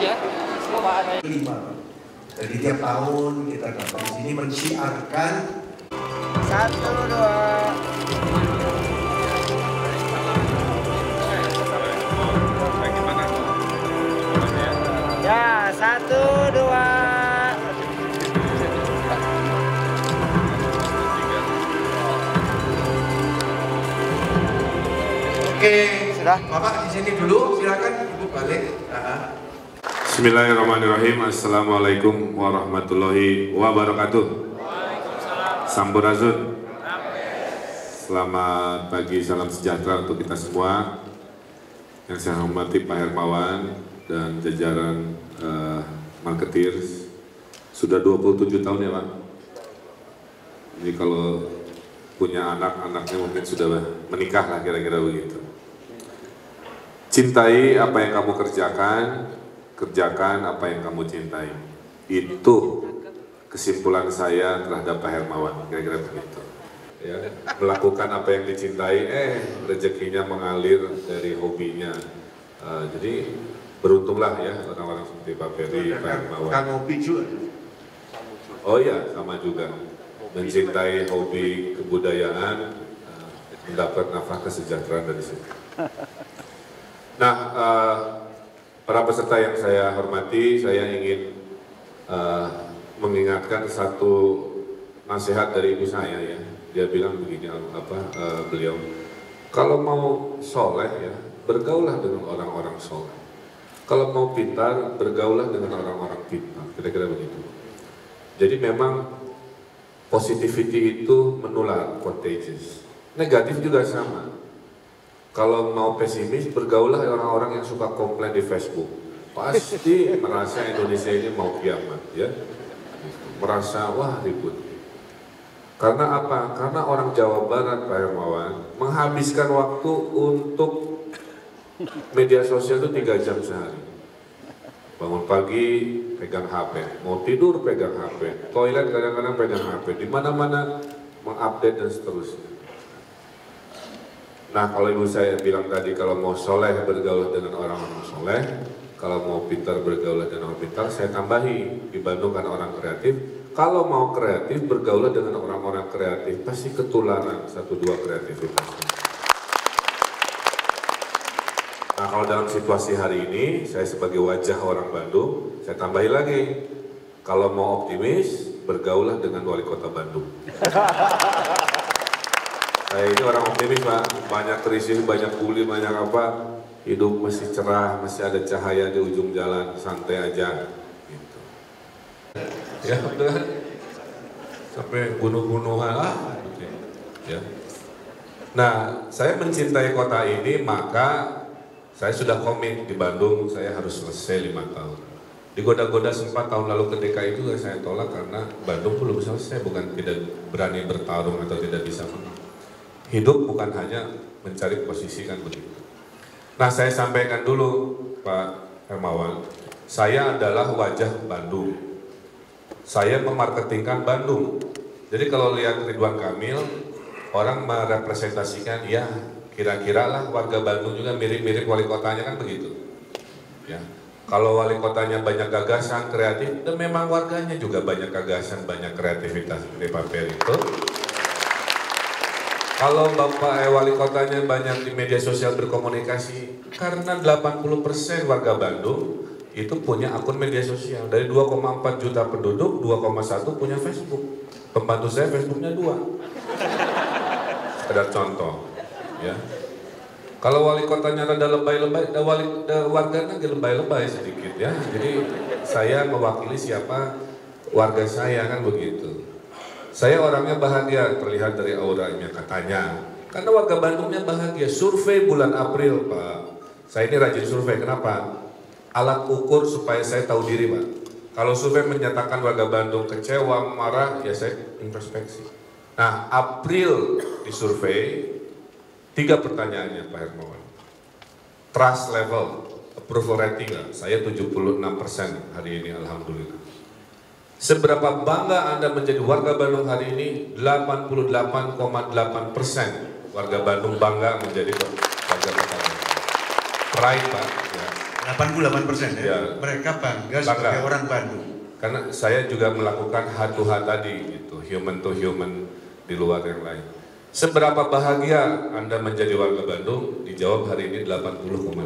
5. Jadi tiap tahun kita datang di sini mensiarkan 1, 2. Ya, 1, 2. Oke, Sudah. Bapak di sini dulu, silakan Ibu balik. Bismillahirrahmanirrahim. Assalamualaikum warahmatullahi wabarakatuh. Sampurasun. Selamat pagi, salam sejahtera untuk kita semua. Yang saya hormati Pak Hermawan dan jajaran marketeers. Sudah 27 tahun ya Pak. Jadi kalau punya anak-anaknya mungkin sudah menikah lah kira-kira begitu. Cintai apa yang kamu kerjakan, kerjakan apa yang kamu cintai. Itu kesimpulan saya terhadap Pak Hermawan, kira-kira begitu. Ya, melakukan apa yang dicintai, rezekinya mengalir dari hobinya. Jadi beruntunglah ya orang-orang seperti Pak Ferry, Pak Hermawan. Kang Opi juga. Oh iya, sama juga. Mencintai hobi kebudayaan, mendapat nafkah kesejahteraan dari situ. Nah, para peserta yang saya hormati, saya ingin mengingatkan satu nasihat dari ibu saya ya. Dia bilang begini, beliau, kalau mau soleh ya, bergaulah dengan orang-orang soleh. Kalau mau pintar, bergaulah dengan orang-orang pintar. Kira-kira begitu. Jadi memang positivity itu menular, contagious. Negatif juga sama. Kalau mau pesimis, bergaulah orang-orang yang suka komplain di Facebook. Pasti merasa Indonesia ini mau kiamat, ya. Merasa, wah ribut. Karena apa? Karena orang Jawa Barat, Pak Hermawan, menghabiskan waktu untuk media sosial itu 3 jam sehari. Bangun pagi, pegang HP. Mau tidur, pegang HP. Toilet kadang-kadang pegang HP. Di mana-mana mengupdate dan seterusnya. Nah, kalau ibu saya bilang tadi, kalau mau soleh bergaul dengan orang-orang soleh, kalau mau pintar bergaul dengan orang pintar, saya tambahi, di Bandung kan orang kreatif, kalau mau kreatif bergaul dengan orang-orang kreatif, pasti ketularan 1-2 kreativitas. Nah, kalau dalam situasi hari ini, saya sebagai wajah orang Bandung, saya tambahi lagi, kalau mau optimis, bergaulah dengan wali kota Bandung. Saya ini orang optimis Pak, banyak risih, banyak bully, banyak apa, hidup masih cerah, masih ada cahaya di ujung jalan, santai aja. Gitu. Ya udah, sampai bunuh-bunuhan gitu. Ya. Nah, saya mencintai kota ini, maka saya sudah komit di Bandung, saya harus selesai 5 tahun. Digoda-goda sempat tahun lalu ke DKI juga saya tolak karena Bandung belum selesai, bukan tidak berani bertarung atau tidak bisa menang. Hidup bukan hanya mencari posisi kan begitu. Nah, saya sampaikan dulu Pak Hermawan, saya adalah wajah Bandung. Saya memarketingkan Bandung. Jadi kalau lihat Ridwan Kamil, orang merepresentasikan ya kira-kira lah warga Bandung juga mirip-mirip wali kotanya kan begitu. Ya. Kalau wali kotanya banyak gagasan, kreatif, dan memang warganya juga banyak gagasan, banyak kreativitas seperti Pak Ferry itu. Kalau Bapak wali kotanya banyak di media sosial berkomunikasi, karena 80% warga Bandung itu punya akun media sosial. Dari 2,4 juta penduduk, 2,1 punya Facebook. Pembantu saya Facebooknya 2. Ada contoh, ya. Kalau wali kotanya rada lebay-lebay, warganya lebay-lebay sedikit ya. Jadi saya mewakili siapa warga saya kan begitu. Saya orangnya bahagia, terlihat dari auranya katanya. Karena warga Bandungnya bahagia. Survei bulan April, Pak. Saya ini rajin survei, kenapa? Alat ukur supaya saya tahu diri, Pak. Kalau survei menyatakan warga Bandung kecewa, marah, ya saya introspeksi. Nah, April di survei, 3 pertanyaannya Pak Hermawan. Trust level, approval rating, saya 76% hari ini, alhamdulillah. Seberapa bangga Anda menjadi warga Bandung hari ini? 88,8% warga Bandung bangga menjadi warga kota Bandung. Pride Pak, ya. 88% ya? Mereka bangga sebagai orang Bandung. Karena saya juga melakukan heart to heart tadi, gitu, human to human di luar yang lain. Seberapa bahagia Anda menjadi warga Bandung? Dijawab hari ini 80,2.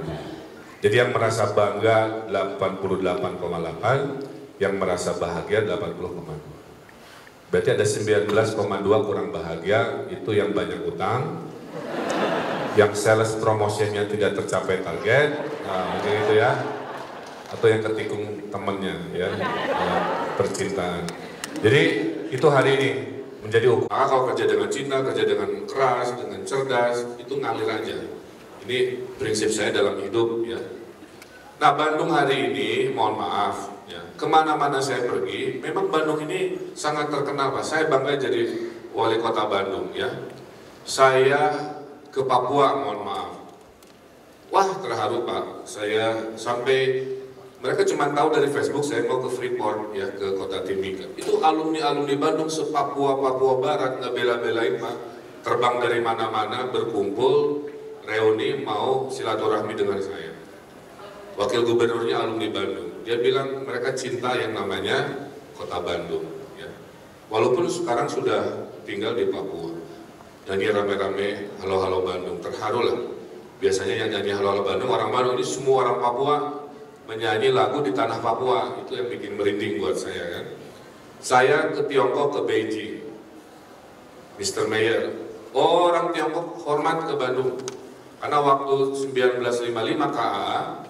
Jadi yang merasa bangga 88,8, yang merasa bahagia 80,2. Berarti ada 19,2 kurang bahagia, itu yang banyak utang, yang sales promosinya tidak tercapai target, nah mungkin itu ya, atau yang ketikung temennya ya, percintaan. Jadi itu hari ini menjadi hukum. Kalau kerja dengan cinta, kerja dengan keras, dengan cerdas, itu ngalir aja. Ini prinsip saya dalam hidup ya. Nah Bandung hari ini, mohon maaf ya, kemana-mana saya pergi, memang Bandung ini sangat terkenal Pak. Saya bangga jadi wali kota Bandung ya. Saya ke Papua, mohon maaf. Wah terharu Pak, saya sampai mereka cuma tahu dari Facebook saya mau ke Freeport ya, ke kota Timika. Itu alumni-alumni Bandung se-Papua, Papua Barat nggak bela-belain Pak. Terbang dari mana-mana, berkumpul, reuni, mau silaturahmi dengan saya. Wakil gubernurnya alumni Bandung. Dia bilang mereka cinta yang namanya kota Bandung. Ya. Walaupun sekarang sudah tinggal di Papua. Nyanyi rame-rame, halo-halo Bandung, terharu lah. Biasanya yang nyanyi halo-halo Bandung, orang Bandung ini semua orang Papua menyanyi lagu di tanah Papua, itu yang bikin merinding buat saya kan. Saya ke Tiongkok, ke Beijing, Mr. Mayor, orang Tiongkok hormat ke Bandung, karena waktu 1955 KA,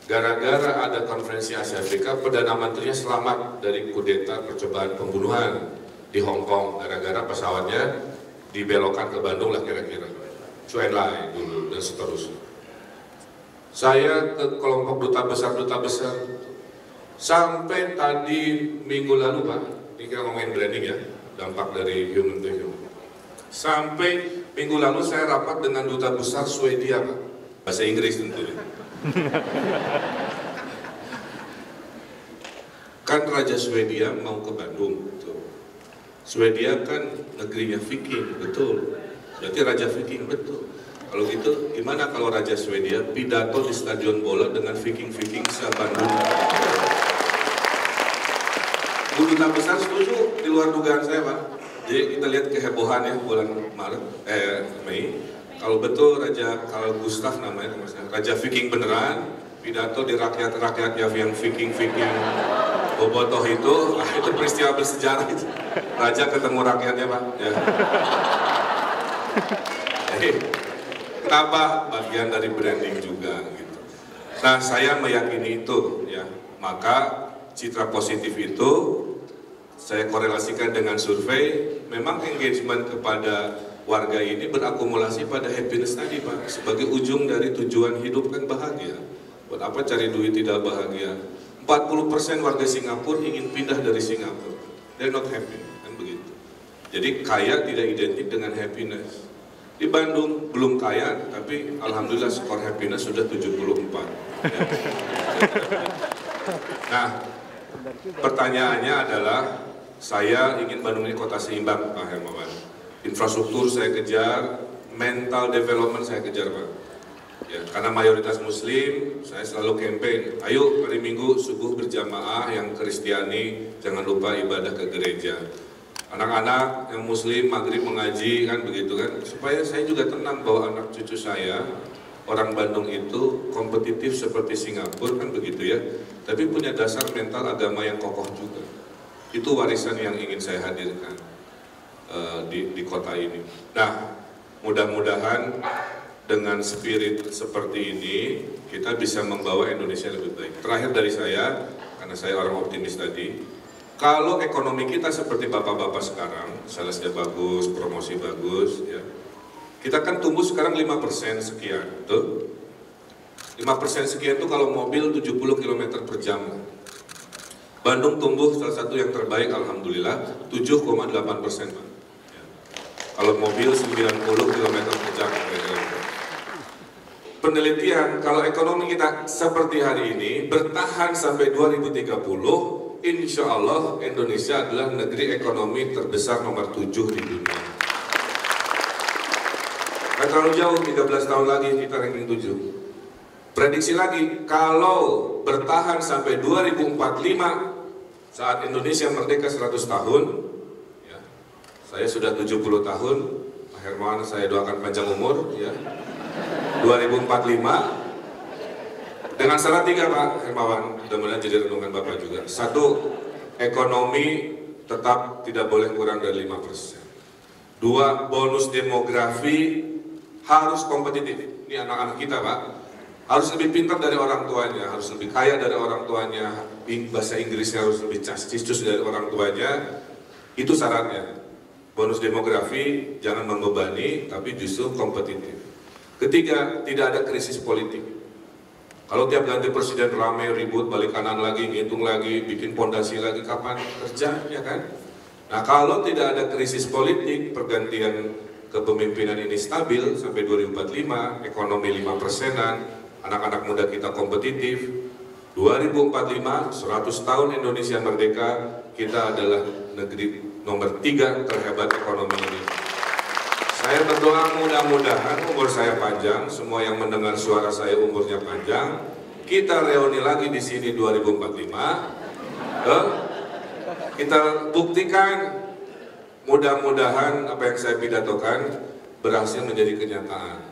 gara-gara ada konferensi Asia Afrika, Perdana Menterinya selamat dari kudeta percobaan pembunuhan di Hong Kong, gara-gara pesawatnya dibelokkan ke Bandung lah kira-kira, Chuen Lai dulu dan seterusnya. Saya ke kelompok duta besar sampai tadi minggu lalu Pak, ini kita ngomongin branding ya, dampak dari human to human. Sampai minggu lalu saya rapat dengan duta besar Swedia Pak, bahasa Inggris tentunya. Kan Raja Swedia mau ke Bandung, betul. Swedia kan negerinya Viking, betul. Berarti Raja Viking, betul. Kalau gitu, gimana kalau Raja Swedia pidato di stadion bola dengan Viking-Viking se-Bandung? Bu Duta Besar setuju, di luar dugaan saya Pak. Jadi kita lihat kehebohan ya bulan Mei. Kalau betul kalau Gustav namanya, Raja Viking beneran, pidato di rakyat-rakyatnya yang Viking-Viking bobotoh itu peristiwa bersejarah itu. Raja ketemu rakyatnya Pak. Ya. Kenapa? Bagian dari branding juga gitu. Nah saya meyakini itu ya, maka citra positif itu saya korelasikan dengan survei. Memang engagement kepada warga ini berakumulasi pada happiness tadi Pak, sebagai ujung dari tujuan hidup kan bahagia. Buat apa cari duit tidak bahagia? 40% warga Singapura ingin pindah dari Singapura, they're not happy, kan begitu. Jadi kaya tidak identik dengan happiness. Di Bandung belum kaya, tapi alhamdulillah skor happiness sudah 74. Ya. Nah, pertanyaannya adalah, saya ingin Bandung ini kota seimbang, Pak Hermawan. Infrastruktur saya kejar, mental development saya kejar, Pak. Ya, karena mayoritas Muslim, saya selalu campaign, ayo hari Minggu subuh berjamaah, yang Kristiani jangan lupa ibadah ke gereja. Anak-anak yang Muslim maghrib mengaji kan begitu kan, supaya saya juga tenang bahwa anak cucu saya orang Bandung itu kompetitif seperti Singapura kan begitu ya, tapi punya dasar mental agama yang kokoh juga. Itu warisan yang ingin saya hadirkan di kota ini. Nah mudah-mudahan dengan spirit seperti ini kita bisa membawa Indonesia lebih baik. Terakhir dari saya, karena saya orang optimis tadi, kalau ekonomi kita seperti bapak-bapak sekarang, salesnya bagus, promosi bagus, ya, kita kan tumbuh sekarang 5% sekian, tuh. 5% sekian itu kalau mobil 70 km per jam. Bandung tumbuh salah satu yang terbaik, alhamdulillah, 7,8%. Ya. Kalau mobil 90 km per jam. Penelitian, kalau ekonomi kita seperti hari ini, bertahan sampai 2030, insya Allah Indonesia adalah negeri ekonomi terbesar nomor 7 di dunia. Gak terlalu jauh, 13 tahun lagi kita ranking 7. Prediksi lagi, kalau bertahan sampai 2045, saat Indonesia merdeka 100 tahun, ya, saya sudah 70 tahun, Pak Hermawan saya doakan panjang umur, ya, 2045, dengan syarat 3 Pak Hermawan, mudah-mudahan jadi renungan Bapak juga. 1, ekonomi tetap tidak boleh kurang dari 5%. 2, bonus demografi harus kompetitif. Ini anak-anak kita Pak, harus lebih pintar dari orang tuanya, harus lebih kaya dari orang tuanya, bahasa Inggrisnya harus lebih cascus dari orang tuanya. Itu syaratnya. Bonus demografi jangan membebani, tapi justru kompetitif. Ketiga, tidak ada krisis politik. Kalau tiap ganti presiden ramai ribut, balik kanan lagi, ngitung lagi, bikin pondasi lagi, kapan kerja, ya kan? Nah, kalau tidak ada krisis politik, pergantian kepemimpinan ini stabil sampai 2045, ekonomi 5%-an, anak-anak muda kita kompetitif, 2045, 100 tahun Indonesia merdeka, kita adalah negeri nomor 3 terhebat ekonomi ini. Saya berdoa mudah-mudahan umur saya panjang, semua yang mendengar suara saya umurnya panjang, kita reuni lagi di sini 2045, kita buktikan, mudah-mudahan apa yang saya pidatokan berhasil menjadi kenyataan.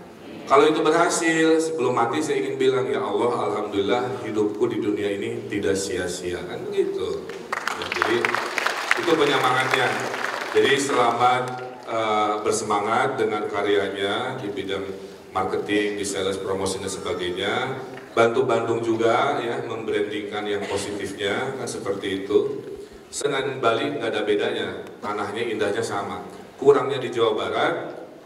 Kalau itu berhasil, sebelum mati saya ingin bilang, ya Allah, alhamdulillah hidupku di dunia ini tidak sia-sia, kan begitu. Ya, jadi itu penyemangatnya. Jadi selamat bersemangat dengan karyanya di bidang marketing, di sales, promosi dan sebagainya. Bantu Bandung juga ya membrandingkan yang positifnya, kan seperti itu. Dengan Bali nggak ada bedanya, tanahnya indahnya sama. Kurangnya di Jawa Barat,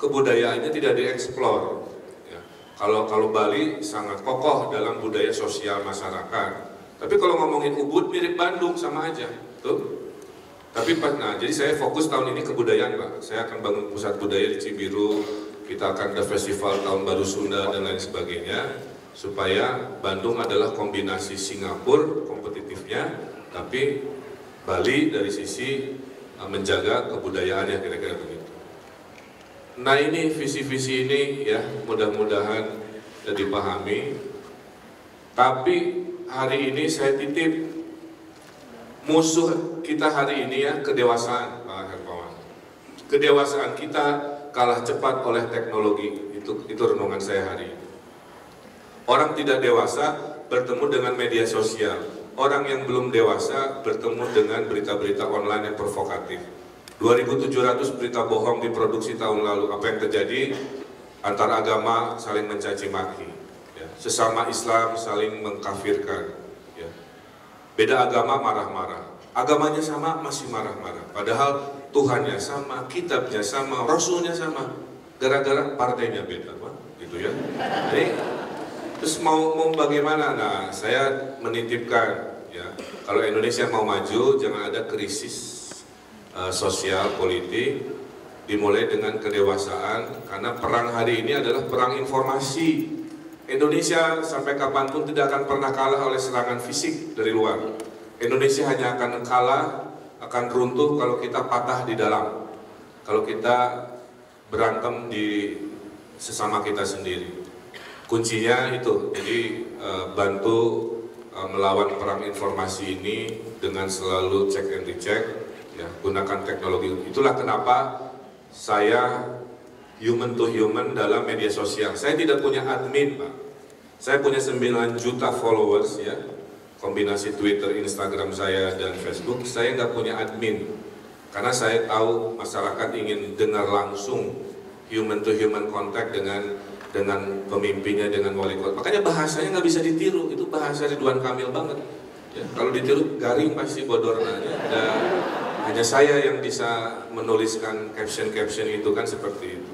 kebudayaannya tidak dieksplor. Ya. Kalau Bali sangat kokoh dalam budaya sosial masyarakat. Tapi kalau ngomongin Ubud mirip Bandung sama aja, tuh. Tapi nah, jadi saya fokus tahun ini kebudayaan Pak. Saya akan bangun pusat budaya di Cibiru. Kita akan ada festival Tahun Baru Sunda dan lain sebagainya. Supaya Bandung adalah kombinasi Singapura kompetitifnya, tapi Bali dari sisi menjaga kebudayaannya, kira-kira begitu. Nah ini visi-visi ini ya mudah-mudahan sudah dipahami. Tapi hari ini saya titip musuh kita hari ini ya kedewasaan Pak Hermawan. Kedewasaan kita kalah cepat oleh teknologi, itu renungan saya hari ini. Orang tidak dewasa bertemu dengan media sosial. Orang yang belum dewasa bertemu dengan berita-berita online yang provokatif. 2.700 berita bohong diproduksi tahun lalu. Apa yang terjadi? Antar agama saling mencaci maki. Ya. Sesama Islam saling mengkafirkan. Ya. Beda agama marah-marah. Agamanya sama masih marah-marah. Padahal Tuhannya sama, kitabnya sama, Rasulnya sama. Gara-gara partainya beda, Pak. Gitu ya. Jadi, terus mau bagaimana? Nah, saya menitipkan ya, kalau Indonesia mau maju jangan ada krisis sosial politik, dimulai dengan kedewasaan, karena perang hari ini adalah perang informasi. Indonesia sampai kapanpun tidak akan pernah kalah oleh serangan fisik dari luar. Indonesia hanya akan kalah, akan runtuh kalau kita patah di dalam, kalau kita berantem di sesama kita sendiri. Kuncinya itu, jadi bantu melawan perang informasi ini dengan selalu check and recheck, ya, gunakan teknologi. Itulah kenapa saya human to human dalam media sosial. Saya tidak punya admin, Pak. Saya punya 9 juta followers, ya, kombinasi Twitter, Instagram saya dan Facebook. Saya nggak punya admin, karena saya tahu masyarakat ingin dengar langsung human to human contact dengan pemimpinnya, dengan wali kota. Makanya bahasanya nggak bisa ditiru, itu bahasa Ridwan Kamil banget. Ya, kalau ditiru garing pasti bodornya. Hanya saya yang bisa menuliskan caption-caption itu kan seperti itu.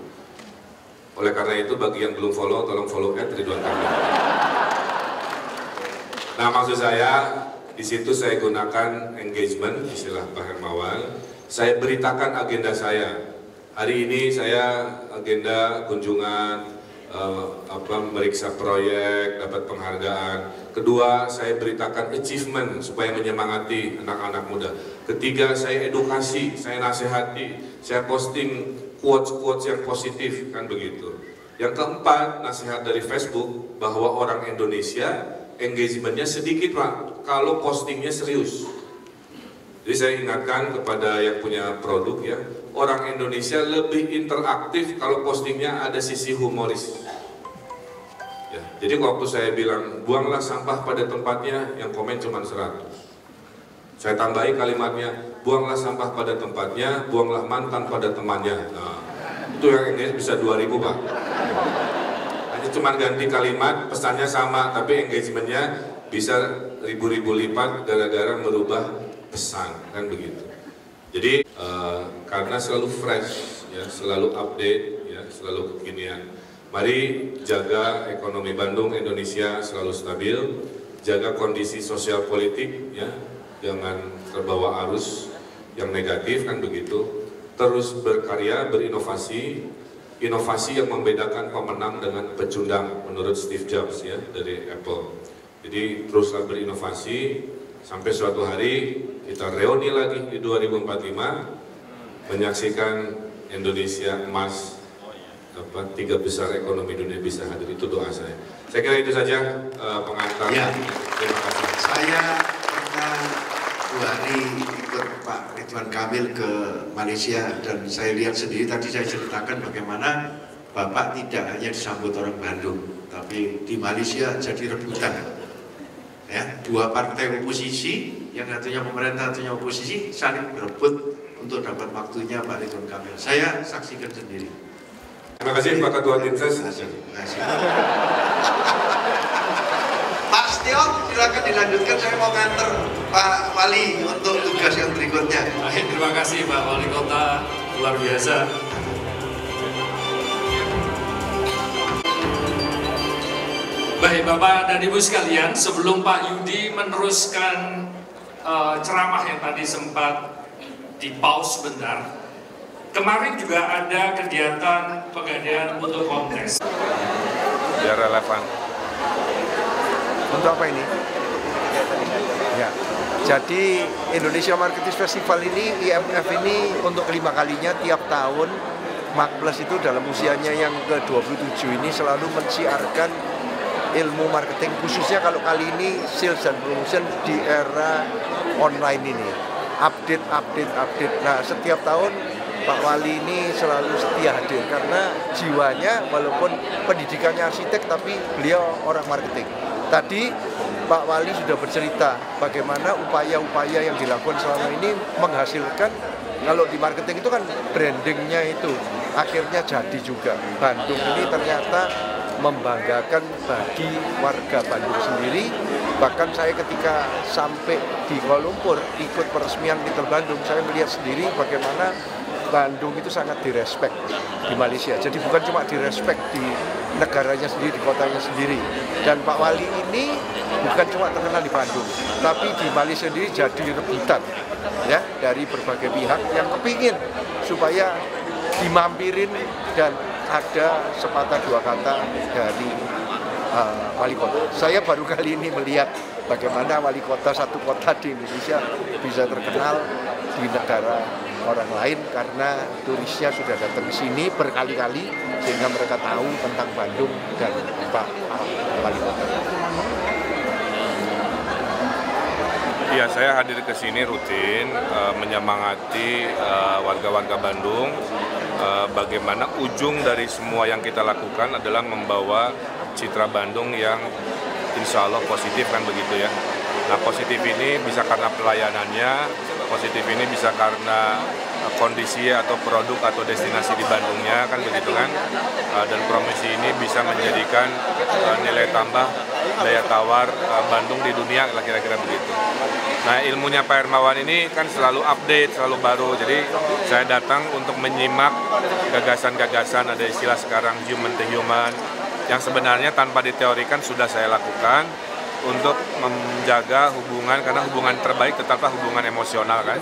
Oleh karena itu bagi yang belum follow, tolong follow @Ridwan Kamil. Nah maksud saya di situ saya gunakan engagement, istilah Pak Hermawan. Saya beritakan agenda saya. Hari ini saya agenda kunjungan, meriksa proyek, dapat penghargaan. Kedua, saya beritakan achievement supaya menyemangati anak-anak muda. Ketiga, saya edukasi, saya nasihati, saya posting quotes-quotes yang positif, kan begitu. Yang keempat, nasihat dari Facebook bahwa orang Indonesia engagementnya sedikit Pak, kalau postingnya serius. Jadi saya ingatkan kepada yang punya produk ya, orang Indonesia lebih interaktif kalau postingnya ada sisi humoris. Ya, jadi waktu saya bilang buanglah sampah pada tempatnya, yang komen cuma 100. Saya tambahi kalimatnya, buanglah sampah pada tempatnya, buanglah mantan pada temannya. Nah, itu yang engage bisa 2000 Pak. Hanya cuma ganti kalimat, pesannya sama, tapi engagementnya bisa ribu-ribu lipat gara-gara merubah pesan, kan begitu. Jadi karena selalu fresh, ya, selalu update, ya, selalu kekinian. Mari jaga ekonomi Bandung, Indonesia selalu stabil, jaga kondisi sosial politik, ya, jangan terbawa arus yang negatif, kan begitu. Terus berkarya, berinovasi, inovasi yang membedakan pemenang dengan pecundang menurut Steve Jobs ya dari Apple. Jadi teruslah berinovasi sampai suatu hari kita reuni lagi di 2045 menyaksikan Indonesia emas, 3 besar ekonomi dunia bisa hadir. Itu doa saya. Saya kira itu saja pengantar. Ya. Terima kasih. Saya pernah 2 hari ikut Pak Ridwan Kamil ke Malaysia dan saya lihat sendiri, tadi saya ceritakan bagaimana Bapak tidak hanya disambut orang Bandung, tapi di Malaysia jadi rebutan. Ya, 2 partai oposisi, yang satunya pemerintah, satunya oposisi, saling berebut untuk dapat waktunya Pak Ridwan Kamil. Saya saksikan sendiri. Terima kasih Pak Ketua Dinses. Terima kasih. Pak Stion, silakan dilanjutkan. Saya mau nganter Pak Wali untuk tugas yang berikutnya. Baik, terima kasih Pak Wali Kota, luar biasa. Baik Bapak dan Ibu sekalian, sebelum Pak Yudi meneruskan ceramah yang tadi sempat di pause sebentar, kemarin juga ada kegiatan pegadaian untuk kongres. Biar relevan. Untuk apa ini? Ya, jadi Indonesia Marketing Festival ini, IMF ini untuk 5 kalinya tiap tahun, Makples itu dalam usianya yang ke-27 ini selalu mensiarkan ilmu marketing, khususnya kalau kali ini sales dan promotion di era online ini. Update. Nah, setiap tahun Pak Wali ini selalu setia hadir karena jiwanya walaupun pendidikannya arsitek tapi beliau orang marketing. Tadi Pak Wali sudah bercerita bagaimana upaya-upaya yang dilakukan selama ini menghasilkan, kalau di marketing itu kan brandingnya itu akhirnya jadi juga. Bandung ini ternyata membanggakan bagi warga Bandung sendiri. Bahkan saya ketika sampai di Kuala Lumpur ikut peresmian Little Bandung, saya melihat sendiri bagaimana Bandung itu sangat direspek di Malaysia. Jadi bukan cuma direspek di negaranya sendiri, di kotanya sendiri. Dan Pak Wali ini bukan cuma terkenal di Bandung, tapi di Malaysia sendiri jadi rebutan ya dari berbagai pihak yang kepingin supaya dimampirin dan ada sepatah 2 kata dari wali kota. Saya baru kali ini melihat bagaimana wali kota satu kota di Indonesia bisa terkenal di negara orang lain karena turisnya sudah datang ke sini berkali-kali sehingga mereka tahu tentang Bandung dan Pak Wali Kota. Iya, saya hadir ke sini rutin menyemangati warga-warga Bandung. Bagaimana ujung dari semua yang kita lakukan adalah membawa citra Bandung yang insya Allah positif, kan begitu ya. Nah, positif ini bisa karena pelayanannya, positif ini bisa karena kondisi atau produk atau destinasi di Bandungnya, kan begitu kan. Dan promosi ini bisa menjadikan nilai tambah daya tawar Bandung di dunia, kira-kira begitu. Nah, ilmunya Pak Hermawan ini kan selalu update, selalu baru. Jadi saya datang untuk menyimak gagasan-gagasan, ada istilah sekarang human to human, yang sebenarnya tanpa diteorikan sudah saya lakukan untuk menjaga hubungan, karena hubungan terbaik tetaplah hubungan emosional kan.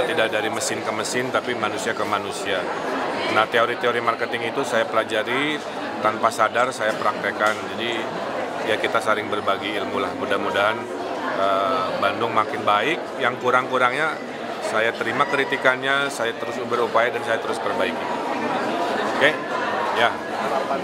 Tidak dari mesin ke mesin, tapi manusia ke manusia. Nah, teori-teori marketing itu saya pelajari tanpa sadar, saya praktekkan. Jadi ya kita saling berbagi ilmu lah. Mudah-mudahan Bandung makin baik. Yang kurang-kurangnya saya terima kritikannya, saya terus berupaya dan saya terus perbaiki. Oke? Ya. harapan